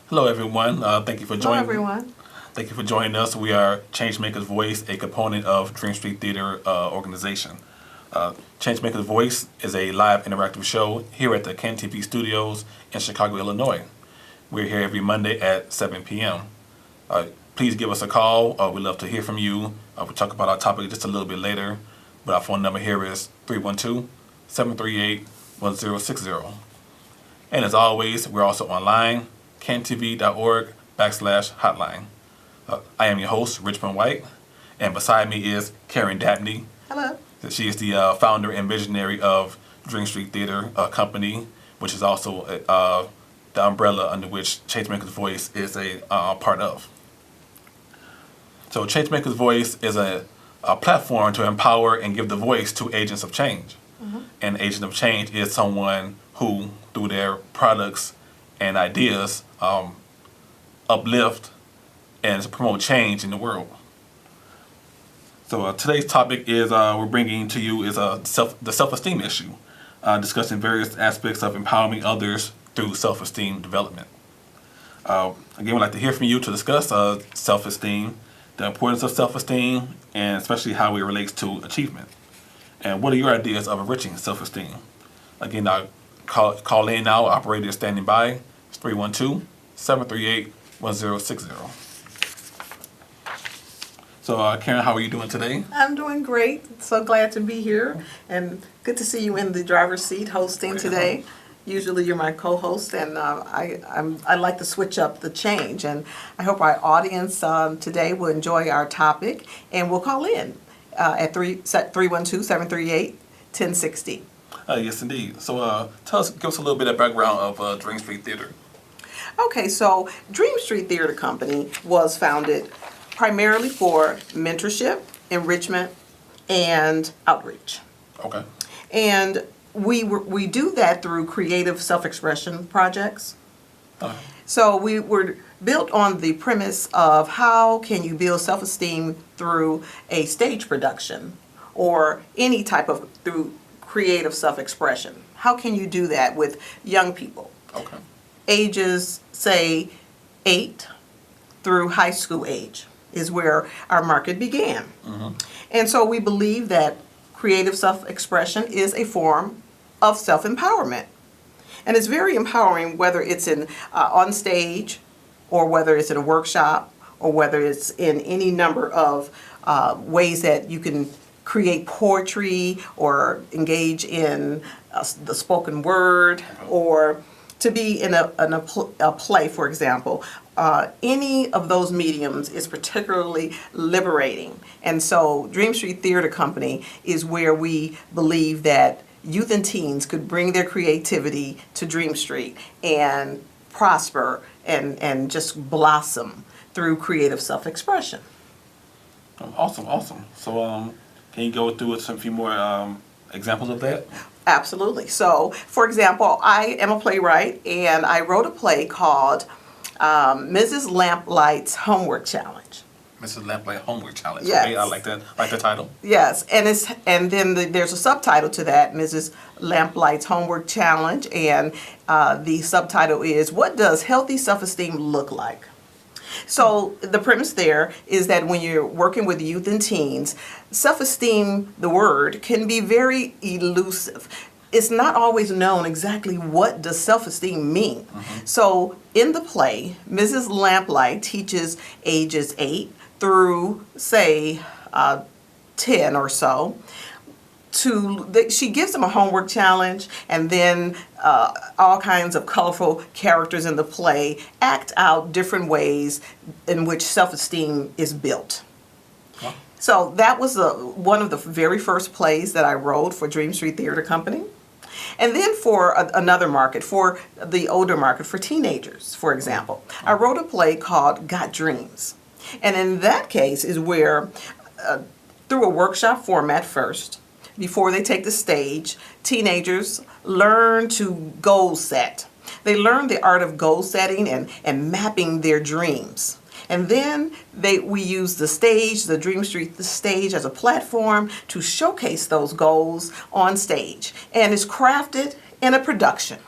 Hello, everyone. Thank you for Hello, joining. everyone. Thank you for joining us. We are Changemakers Voice, a component of DreamStreet Theater organization. Changemakers Voice is a live interactive show here at the Ken TV Studios in Chicago, Illinois. We're here every Monday at 7 p.m. Please give us a call. We'd love to hear from you. We'll talk about our topic just a little bit later. But our phone number here is 312-738-1060. And as always, we're also online, kentv.org/hotline. I am your host, Richmond White, and beside me is Karen Dabney. Hello. She is the founder and visionary of DreamStreet Theater Company, which is also the umbrella under which Changemakers Voice is a part of. So Changemakers Voice is a platform to empower and give the voice to agents of change. Mm-hmm. An agent of change is someone who, through their products and ideas, uplift and promote change in the world. So today's topic is we're bringing to you is the self-esteem issue, discussing various aspects of empowering others through self-esteem development. Again, we'd like to hear from you to discuss self-esteem, the importance of self-esteem, and especially how it relates to achievement. And what are your ideas of enriching self-esteem? Again, call in now. Operator is standing by. It's 312-738-1060. So, Karen, how are you doing today? I'm doing great. So glad to be here, and good to see you in the driver's seat hosting today. Usually you're my co-host, and I like to switch up the change. And I hope our audience today will enjoy our topic, and will call in at 312-738-1060. Yes, indeed. So, give us a little bit of background of DreamStreet Theater. Okay, so DreamStreet Theater Company was founded primarily for mentorship, enrichment, and outreach. Okay. And we do that through creative self-expression projects. Uh-huh. So we were built on the premise of how can you build self-esteem through a stage production or any type of through creative self-expression. How can you do that with young people? Okay. Ages, say, 8 through high school age is where our market began. Mm-hmm. And so we believe that creative self-expression is a form of self-empowerment. And it's very empowering whether it's in on stage, or whether it's in a workshop, or whether it's in any number of ways that you can create poetry or engage in the spoken word, or to be in a play, for example. Any of those mediums is particularly liberating. And so DreamStreet Theater Company is where we believe that youth and teens could bring their creativity to DreamStreet and prosper and just blossom through creative self-expression. Awesome. So, can you go through some few more examples of that? Absolutely. So, for example, I am a playwright, and I wrote a play called Mrs. Lamplight's Homework Challenge. Mrs. Lamplight Homework Challenge. Yes. Okay, I like that. Like the title. Yes, and then there's a subtitle to that, Mrs. Lamplight's Homework Challenge, and the subtitle is, What Does Healthy Self-Esteem Look Like? So the premise there is that when you're working with youth and teens, self-esteem, the word, can be very elusive. It's not always known exactly what does self-esteem mean. Mm-hmm. So in the play, Mrs. Lamplight teaches ages 8 through, say, 10 or so. She gives them a homework challenge, and then all kinds of colorful characters in the play act out different ways in which self-esteem is built. Wow. So that was one of the very first plays that I wrote for DreamStreet Theater Company. And then for another market, for the older market, for teenagers, for example, I wrote a play called Got Dreams. And in that case is where, through a workshop format first, before they take the stage, teenagers learn to goal set. They learn the art of goal setting and mapping their dreams. And then we use the stage, the DreamStreet stage, as a platform to showcase those goals on stage. And it's crafted in a production.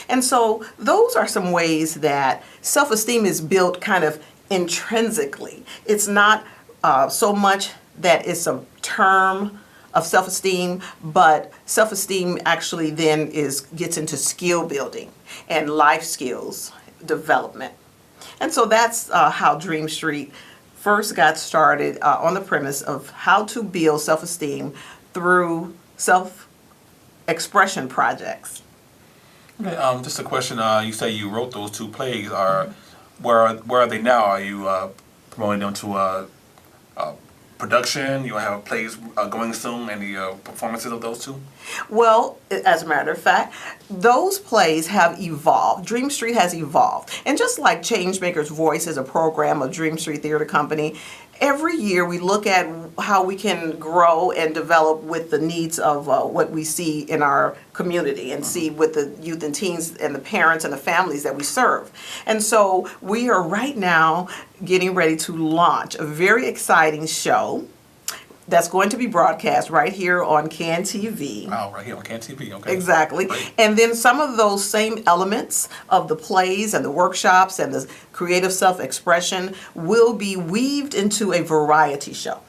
And so those are some ways that self-esteem is built kind of intrinsically. It's not so much that it's a term of self-esteem, but self-esteem actually then gets into skill building and life skills development. And so that's how DreamStreet first got started on the premise of how to build self-esteem through self-expression projects. Okay, just a question. You say you wrote those two plays. Where are they now? Are you promoting them to production? You have plays going soon. Any performances of those two? Well, as a matter of fact, those plays have evolved. DreamStreet has evolved. And just like Changemaker's Voice is a program of DreamStreet Theater Company, every year we look at how we can grow and develop with the needs of what we see in our community and see with the youth and teens and the parents and the families that we serve. And so we are right now getting ready to launch a very exciting show that's going to be broadcast right here on CAN TV. Oh, right here on CAN TV, okay. Exactly. Great. And then some of those same elements of the plays and the workshops and the creative self-expression will be weaved into a variety show.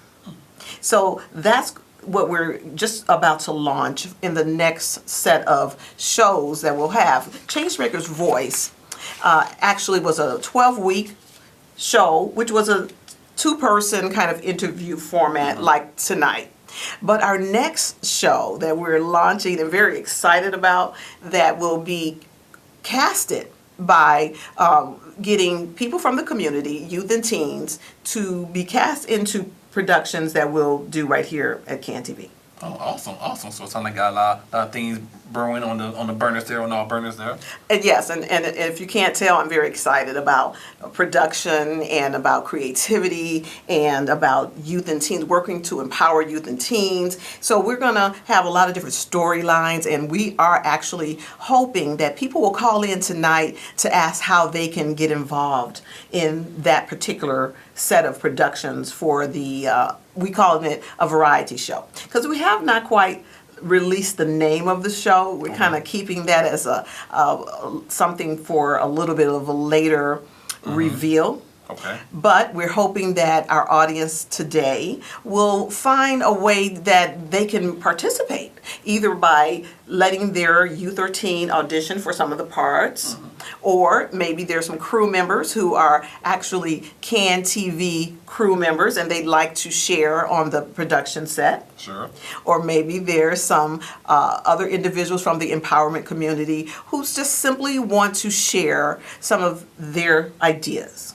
So that's what we're just about to launch in the next set of shows that we'll have. Changemaker's Voice actually was a 12-week show, which was a two-person kind of interview format like tonight. But our next show that we're launching and very excited about that will be casted by getting people from the community, youth and teens, to be cast into productions that we'll do right here at CAN TV. Oh, awesome, awesome. So it sounds like got a lot of things brewing on the burners there, on all burners there. And yes, and if you can't tell, I'm very excited about production and about creativity and about youth and teens, working to empower youth and teens. So we're going to have a lot of different storylines, and we are actually hoping that people will call in tonight to ask how they can get involved in that particular set of productions for the we call it a variety show, because we have not quite released the name of the show. We're kind of keeping that as a something for a little bit of a later reveal. Okay. But we're hoping that our audience today will find a way that they can participate, either by letting their youth or teen audition for some of the parts, or maybe there's some crew members who are actually CAN TV crew members and they'd like to share on the production set. Sure. Or maybe there's some other individuals from the empowerment community who just simply want to share some of their ideas.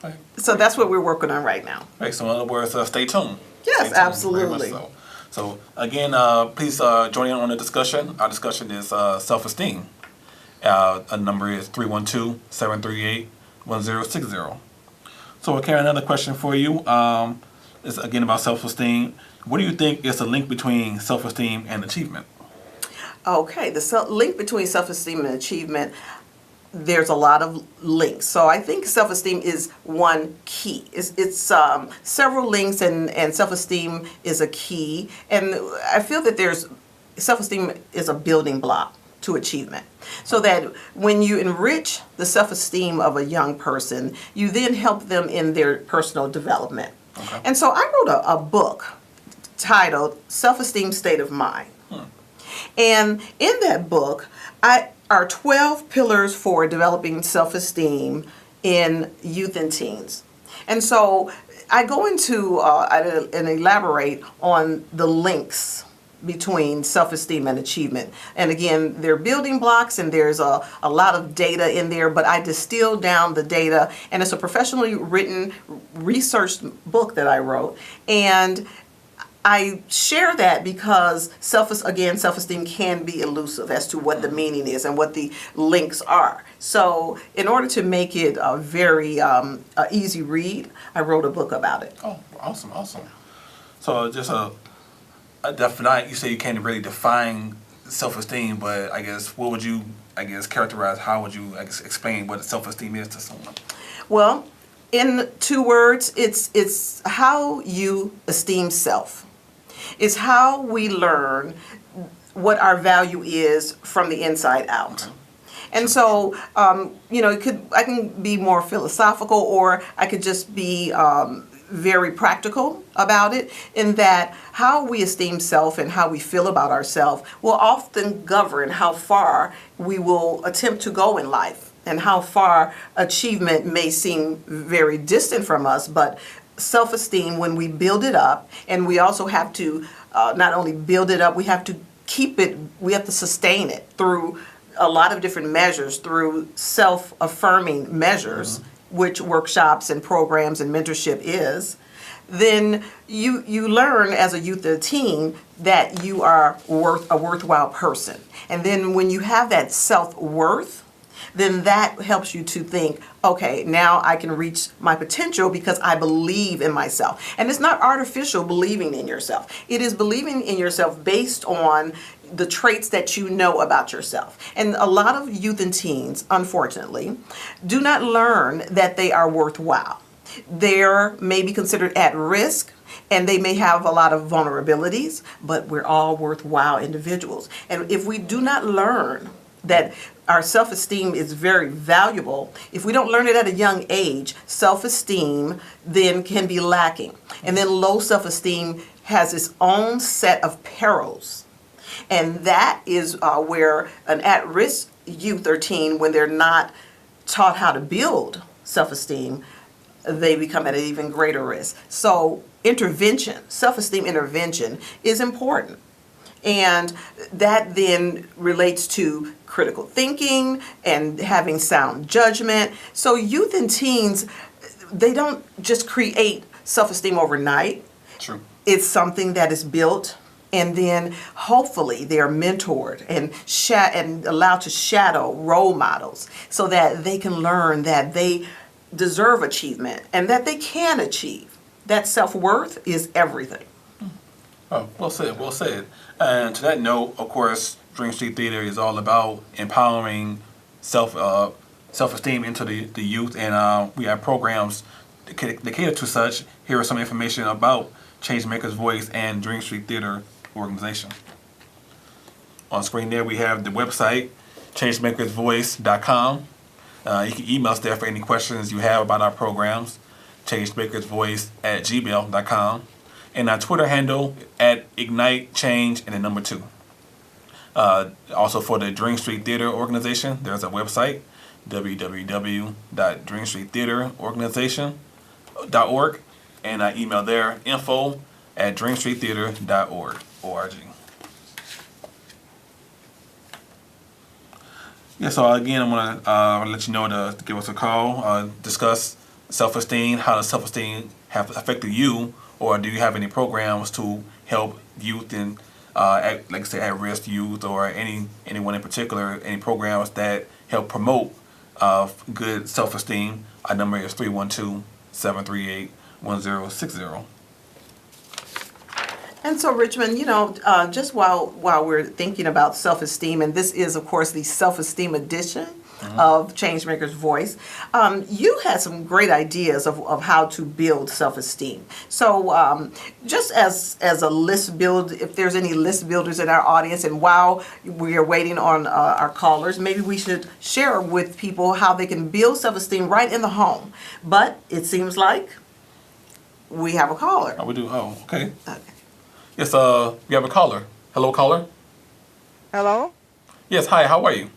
Okay. So that's what we're working on right now. Right, so in other words, stay tuned. Yes, Stay tuned, absolutely. very much so again, please join in on the discussion. Our discussion is self-esteem. A number is 312-738-1060. So, Karen, another question for you is again about self-esteem. What do you think is the link between self-esteem and achievement? Okay, the link between self-esteem and achievement, there's a lot of links. So I think self-esteem is one key. It's several links, and self-esteem is a key. And I feel that self-esteem is a building block to achievement. So that when you enrich the self-esteem of a young person, you then help them in their personal development. Okay. And so I wrote a book titled Self-Esteem State of Mind. And in that book, are 12 pillars for developing self-esteem in youth and teens. And so I go into and elaborate on the links between self-esteem and achievement. And again, they're building blocks, and there's a lot of data in there, but I distill down the data, and it's a professionally written, researched book that I wrote. And I share that because self-esteem can be elusive as to what the meaning is and what the links are. So in order to make it a very easy read, I wrote a book about it. Oh, awesome, awesome. So just you say you can't really define self-esteem, but I guess what would you, characterize, how would you explain what self-esteem is to someone? Well, in 2 words, it's how you esteem self. It's how we learn what our value is from the inside out. And so, I can be more philosophical, or I could just be very practical about it, in that how we esteem self and how we feel about ourselves will often govern how far we will attempt to go in life, and how far achievement may seem very distant from us. But self-esteem, when we build it up, and we also have to not only build it up, we have to keep it, we have to sustain it through a lot of different measures, through self-affirming measures, which workshops and programs and mentorship is. Then you learn as a youth or teen that you are a worthwhile person. And then when you have that self-worth, then that helps you to think, okay, now I can reach my potential because I believe in myself. And it's not artificial believing in yourself. It is believing in yourself based on the traits that you know about yourself. And a lot of youth and teens, unfortunately, do not learn that they are worthwhile. They're maybe considered at risk, and they may have a lot of vulnerabilities, but we're all worthwhile individuals. And if we do not learn that our self-esteem is very valuable, if we don't learn it at a young age, self-esteem then can be lacking. And then low self-esteem has its own set of perils. And that is where an at-risk youth or teen, when they're not taught how to build self-esteem, they become at an even greater risk. So intervention, self-esteem intervention is important. And that then relates to critical thinking and having sound judgment. So youth and teens, they don't just create self-esteem overnight. True. It's something that is built, and then hopefully they are mentored and allowed to shadow role models so that they can learn that they deserve achievement and that they can achieve. That self-worth is everything. Oh, well said, well said. And to that note, of course, DreamStreet Theater is all about empowering self-esteem into the youth, and we have programs that cater to such. Here is some information about Changemakers Voice and DreamStreet Theater organization. On screen there we have the website, changemakersvoice.com. You can email us there for any questions you have about our programs, changemakersvoice@gmail.com. And our Twitter handle at Ignite Change and the number 2. Also for the DreamStreet Theater organization, there's a website, www.dreamstreettheaterorganization.org, and I email there, info@dreamstreettheater.org. Yeah, so again, I'm going to let you know to give us a call, discuss self-esteem, how does self-esteem have affected you, or do you have any programs to help youth and, like I say, at-risk youth, or anyone in particular, any programs that help promote good self-esteem? Our number is 312-738-1060. And so, Richmond, just while we're thinking about self-esteem, and this is, of course, the self-esteem edition of Changemakers Voice, you had some great ideas of how to build self-esteem. So just as a list build, if there's any list builders in our audience, and while we are waiting on our callers, maybe we should share with people how they can build self-esteem right in the home. But it seems like we have a caller. Oh, we do? Oh, okay. Okay. Yes, we have a caller. Hello, caller. Hello? Yes, hi, how are you?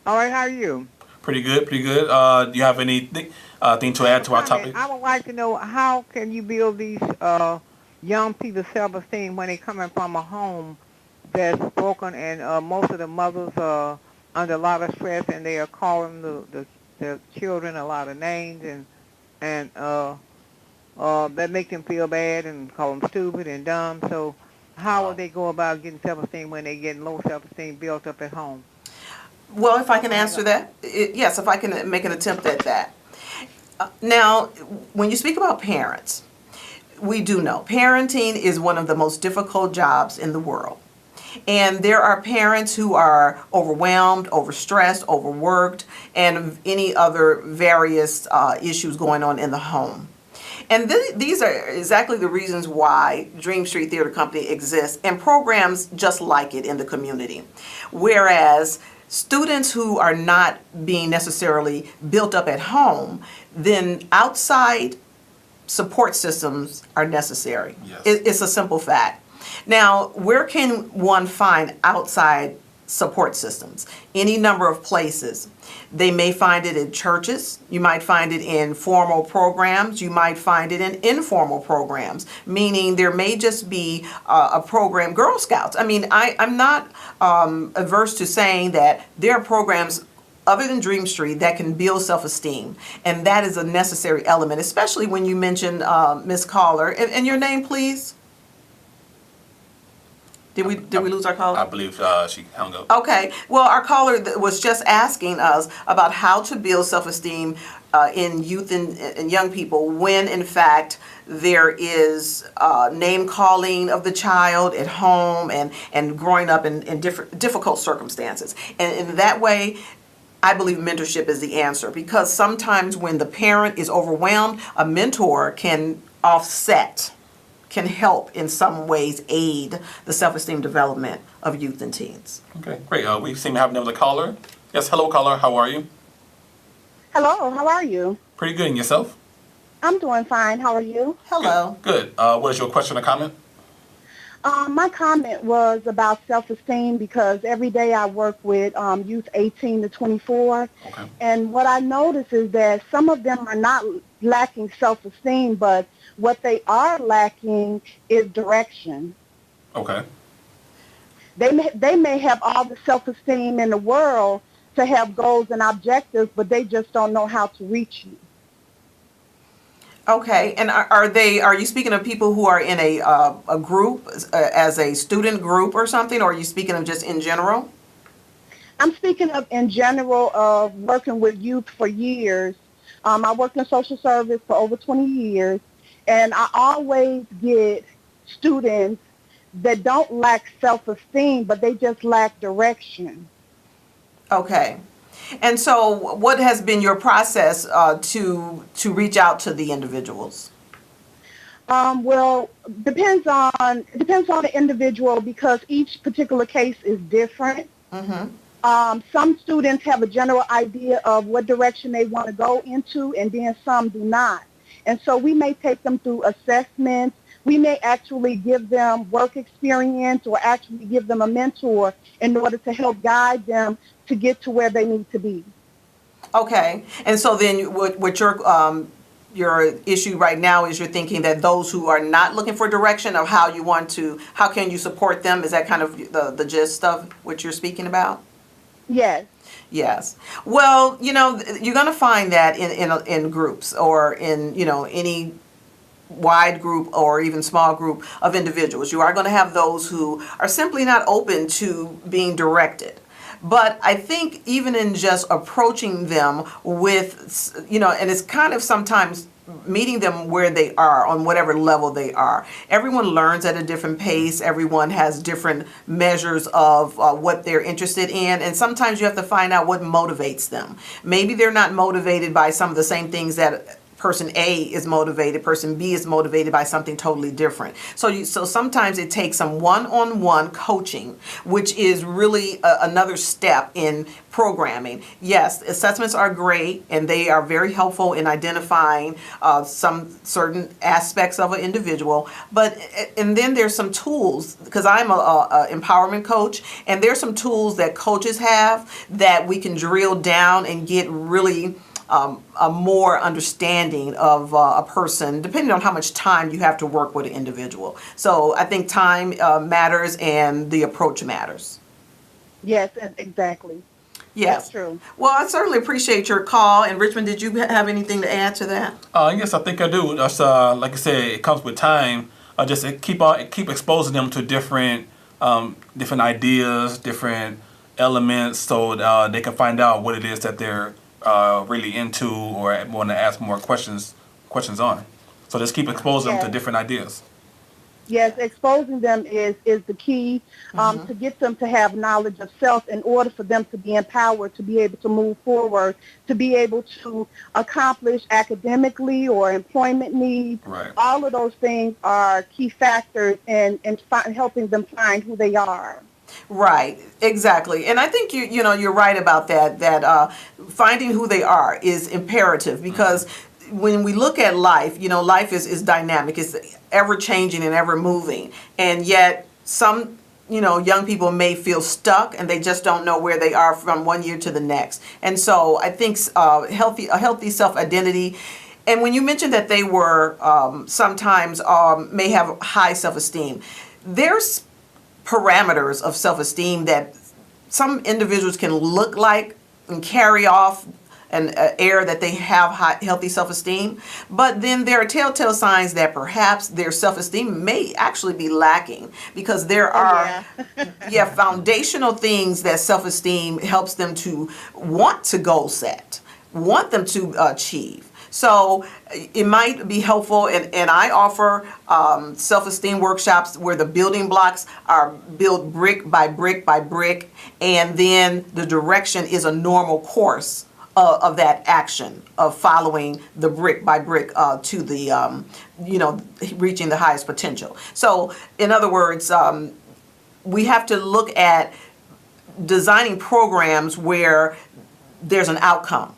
All right, how are you? Pretty good, pretty good. Do you have anything thing to add to our topic? I would like to know, how can you build these young people's self-esteem when they're coming from a home that's broken, and most of the mothers are under a lot of stress, and they are calling the children a lot of names, and that make them feel bad and call them stupid and dumb. So how will they go about getting self-esteem when they get low self-esteem built up at home? Well, if I can answer that, yes, if I can make an attempt at that. Now, when you speak about parents, we do know parenting is one of the most difficult jobs in the world. And there are parents who are overwhelmed, overstressed, overworked, and any other various issues going on in the home. And these are exactly the reasons why DreamStreet Theater Company exists, and programs just like it in the community. Whereas students who are not being necessarily built up at home, then outside support systems are necessary. Yes. It's a simple fact. Now, where can one find outside support systems? Any number of places. They may find it in churches. You might find it in formal programs. You might find it in informal programs, meaning there may just be a program, Girl Scouts. I mean, I'm not averse to saying that there are programs other than DreamStreet that can build self-esteem, and that is a necessary element, especially when you mentioned Ms. Caller. And your name, please? Did we lose our caller? I believe she hung up. Okay. Well, our caller was just asking us about how to build self-esteem in youth and young people when, in fact, there is name calling of the child at home and growing up in difficult circumstances. And in that way, I believe mentorship is the answer, because sometimes when the parent is overwhelmed, a mentor can offset, can help in some ways aid the self-esteem development of youth and teens. Okay, great. We seem to have another caller. Yes, hello, caller. How are you? Hello, how are you? Pretty good. And yourself? I'm doing fine. How are you? Hello. Good. What is your question or comment? My comment was about self-esteem, because every day I work with youth 18 to 24. Okay. And what I notice is that some of them are not lacking self-esteem, but what they are lacking is direction. Okay. They may have all the self-esteem in the world to have goals and objectives, but they just don't know how to reach you. Okay, and are you speaking of people who are in a group, as a student group or something, or are you speaking of just in general? I'm speaking of in general of working with youth for years. I worked in social service for over 20 years, and I always get students that don't lack self-esteem, but they just lack direction. Okay. And so what has been your process to reach out to the individuals? Well, depends on the individual, because each particular case is different. Mm-hmm. Some students have a general idea of what direction they want to go into, and then some do not. And so we may take them through assessments. We may actually give them work experience, or actually give them a mentor in order to help guide them to get to where they need to be. Okay. And so then what your issue right now is, you're thinking that those who are not looking for direction of how can you support them? Is that kind of the gist of what you're speaking about? Yes. Yes. Well, you're going to find that in groups, or in, any wide group or even small group of individuals. You are going to have those who are simply not open to being directed. But I think even in just approaching them with, and it's kind of sometimes meeting them where they are, on whatever level they are. Everyone learns at a different pace. Everyone has different measures of what they're interested in. And sometimes you have to find out what motivates them. Maybe they're not motivated by some of the same things that person A is motivated, person B is motivated by something totally different. So sometimes it takes some one-on-one coaching, which is really another step in programming. Yes, assessments are great, and they are very helpful in identifying some certain aspects of an individual. And then there's some tools, because I'm a empowerment coach, and there's some tools that coaches have that we can drill down and get really a more understanding of a person, depending on how much time you have to work with an individual. So I think time matters, and the approach matters. Yes, exactly. Yes. That's true. Well, I certainly appreciate your call. And Richmond, did you have anything to add to that? Yes, I think I do. That's like I said, it comes with time. Just keep exposing them to different ideas, different elements, so they can find out what it is that they're really into, or want to ask more questions on. So just keep exposing them to different ideas. Yes, exposing them is the key to get them to have knowledge of self, in order for them to be empowered, to be able to move forward, to be able to accomplish academically or employment needs. Right. All of those things are key factors in helping them find who they are. Right, exactly. And I think you're right about that, finding who they are is imperative because when we look at life, life is dynamic. It's ever changing and ever moving. And yet some young people may feel stuck and they just don't know where they are from one year to the next. And so I think a healthy self-identity. And when you mentioned that they were sometimes may have high self-esteem, there's parameters of self-esteem that some individuals can look like and carry off an air that they have healthy self-esteem, but then there are telltale signs that perhaps their self-esteem may actually be lacking because there are foundational things that self-esteem helps them to want to goal set, want them to achieve. So it might be helpful, and I offer self-esteem workshops where the building blocks are built brick by brick by brick, and then the direction is a normal course of that action of following the brick by brick to the, reaching the highest potential. So in other words, we have to look at designing programs where there's an outcome.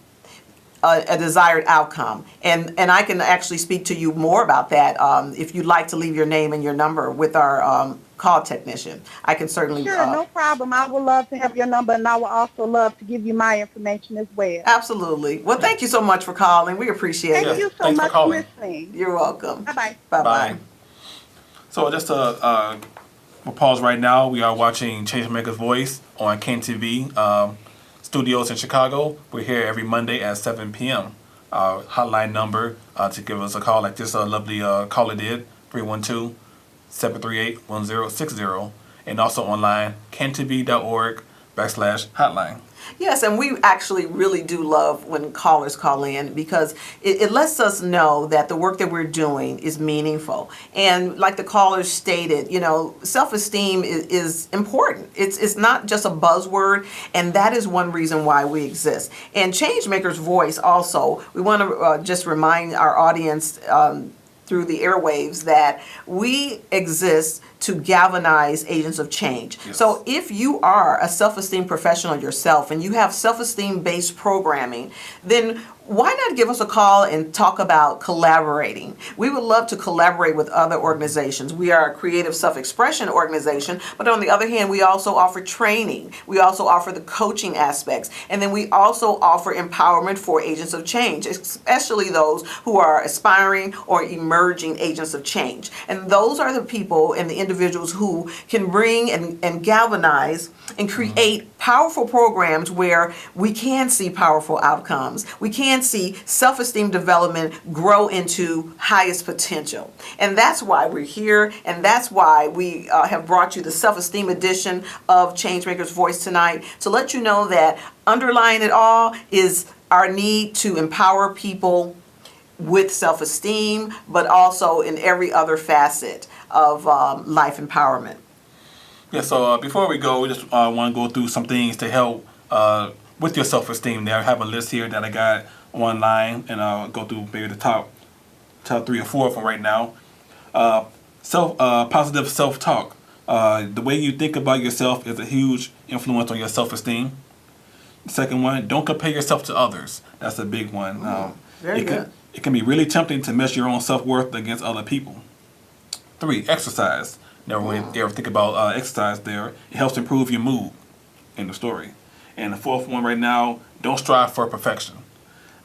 A desired outcome, and I can actually speak to you more about that if you'd like to leave your name and your number with our call technician. I can certainly. Sure, no problem. I would love to have your number, and I would also love to give you my information as well. Absolutely. Well, thank you so much for calling. We appreciate it. Thank you so much for listening. You're welcome. Bye-bye. Bye-bye. So just we'll pause right now. We are watching Changemaker's Voice on KTV. Studios in Chicago. We're here every Monday at 7 p.m. Our hotline number to give us a call like this lovely caller did, 312-738-1060. And also online, kntv.org/hotline. Yes, and we actually really do love when callers call in because it lets us know that the work that we're doing is meaningful. And like the callers stated, self-esteem is important. It's not just a buzzword, and that is one reason why we exist. And Changemaker's Voice also, we want to just remind our audience through the airwaves that we exist to galvanize agents of change. Yes. So if you are a self-esteem professional yourself and you have self-esteem based programming, then why not give us a call and talk about collaborating? We would love to collaborate with other organizations. We are a creative self-expression organization, but on the other hand, we also offer training. We also offer the coaching aspects. And then we also offer empowerment for agents of change, especially those who are aspiring or emerging agents of change. And those are the people and the individuals who can bring and galvanize and create powerful programs where we can see powerful outcomes. We can see self-esteem development grow into highest potential. And that's why we're here, and that's why we have brought you the self-esteem edition of Changemaker's Voice tonight, to let you know that underlying it all is our need to empower people with self-esteem, but also in every other facet of life empowerment. Yeah, so before we go, we just want to go through some things to help with your self-esteem there. I have a list here that I got online, and I'll go through maybe the top 3 or 4 of them right now. Positive self-talk. The way you think about yourself is a huge influence on your self-esteem. The second one, don't compare yourself to others. That's a big one. Very good. It can be really tempting to measure your own self-worth against other people. 3, exercise. Never really ever think about exercise there. It helps improve your mood in the story. And the 4th one right now, don't strive for perfection.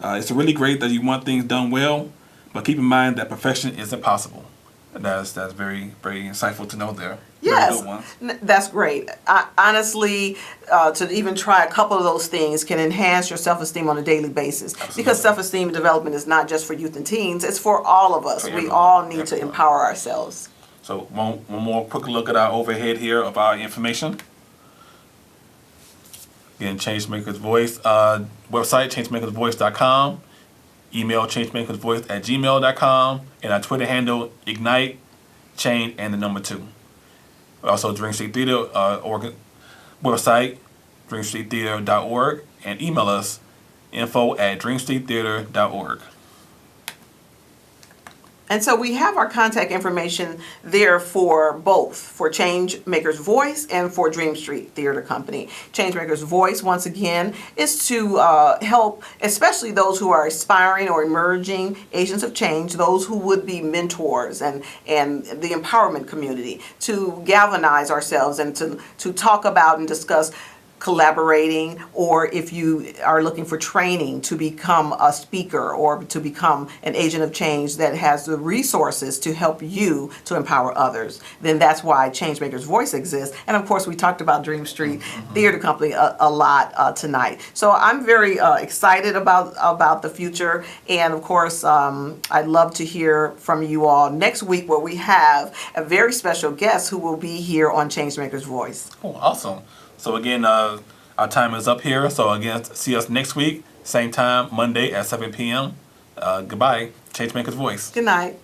It's really great that you want things done well, but keep in mind that perfection is impossible. And that's very, very insightful to know there. Yes, Very good ones. that's great. Honestly, to even try a couple of those things can enhance your self-esteem on a daily basis. Absolutely. Because self-esteem development is not just for youth and teens, it's for all of us. For We everyone. all need to Everyone. empower ourselves. So one more quick look at our overhead here of our information. Again, Changemaker's Voice website, changemakersvoice.com. Email changemakersvoice@gmail.com. And our Twitter handle, Ignite, Change, and the number 2. Also, DreamStreet Theater website, dreamstreettheater.org. And email us, info@dreamstreettheater.org. And so we have our contact information there for both, for Changemakers Voice and for DreamStreet Theater Company. Changemakers Voice, once again, is to help, especially those who are aspiring or emerging agents of change, those who would be mentors and the empowerment community, to galvanize ourselves and to talk about and discuss collaborating, or if you are looking for training to become a speaker or to become an agent of change that has the resources to help you to empower others, then that's why Changemakers Voice exists. And of course, we talked about DreamStreet Theater Company a lot tonight. So I'm very excited about the future. And of course, I'd love to hear from you all next week, where we have a very special guest who will be here on Changemakers Voice. Oh, awesome. So again, our time is up here. So again, see us next week, same time, Monday at 7 p.m. Goodbye. Changemakers Voice. Good night.